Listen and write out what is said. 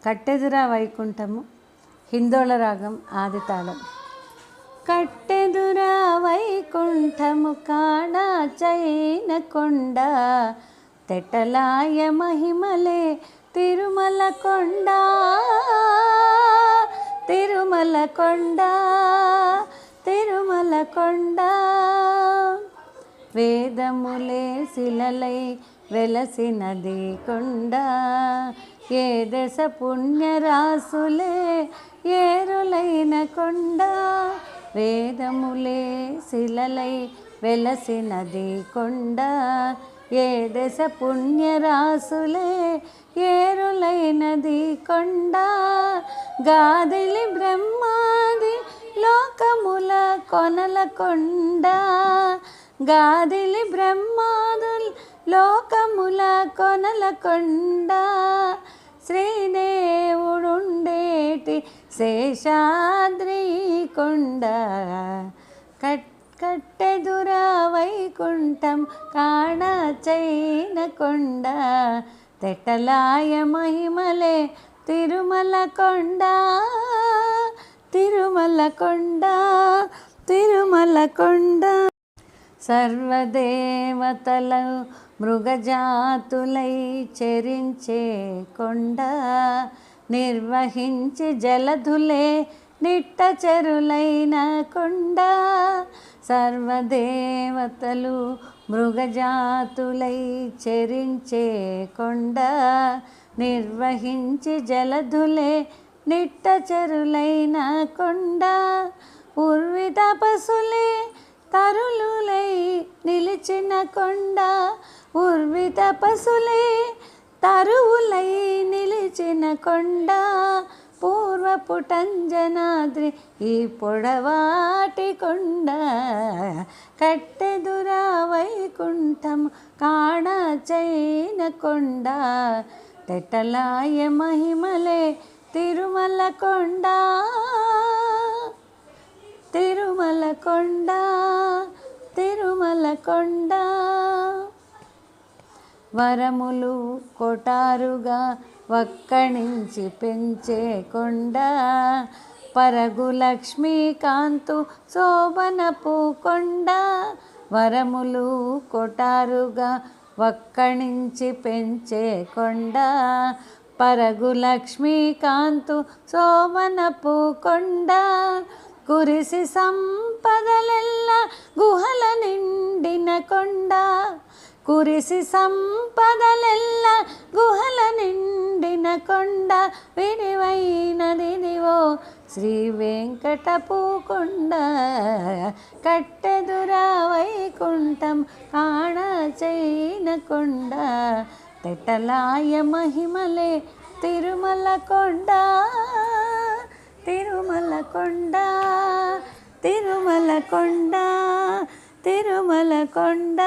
కట్టెదురా వైకుంఠము హిందోళ రాగం ఆది తాళం. కట్టెదురా వైకుంఠము కాణ చైన కొండ తెటలాయ మహిమలే తిరుమల కొండ తిరుమల కొండ తిరుమల కొండ. వేదములే శిలలై వెలసినది కొండ ఏ దశ పుణ్యరాసులే ఏరులైన కొండ. వేదములే శిలలై వెలసినది కొండ ఏ దశ పుణ్యరాసులే ఏరులైనది కొండ. గాదిలి బ్రహ్మాది లోకముల కొనల కొండ గాదిలి బ్రహ్మాదుల్ లోకముల కొనల కొండ. శ్రీదేవుడుండేటి శేషాద్రి కొండ కట్టెదురా వైకుంఠం కాణ చైన కొండ తెటలాయ మహిమలే తిరుమల కొండ తిరుమల కొండ తిరుమల కొండ. సర్వదేవతలు మృగజాతులై చెరించే కొండ నిర్వహించి జలధులే నిట్టచెరులైన కొండ. సర్వదేవతలు మృగజాతులై చెరించే కొండ నిర్వహించి జలధులే నిట్టచెరులైన కొండ. ఉర్వి తపసులే తరులులై నిలిచిన కొండ ఉర్వి తపసులే తరువులై నిలిచిన కొండ. పూర్వపుటంజనాద్రి ఈ పొడవాటి కొండ కట్టెదురా వైకుంఠం కాణ చైన కొండ తెటలాయ మహిమలే తిరుమల కొండ తిరుమల కొండ తిరుమల కొండ. వరములు కొటారుగా వక్కణించి పెంచే కొండ పరగు లక్ష్మీకాంతు శోభనపు కొండ. వరములు కొటారుగా వక్కణించి పెంచే కొండ పరగు లక్ష్మీకాంతు శోభనపు కొండ. కురిసి సంపదలెల్ల గుహల నిండిన కొండ కురిసి సంపదలెల్ల గుహల నిండిన కొండ. విడివైనదిదివో శ్రీ వెంకటపు కొండ కట్టెదురా వైకుంఠం కాణ చైన కొండ తెటలాయ మహిమలే తిరుమల కొండ తిరుమల కొండ తిరుమల కొండ తిరుమల కొండ.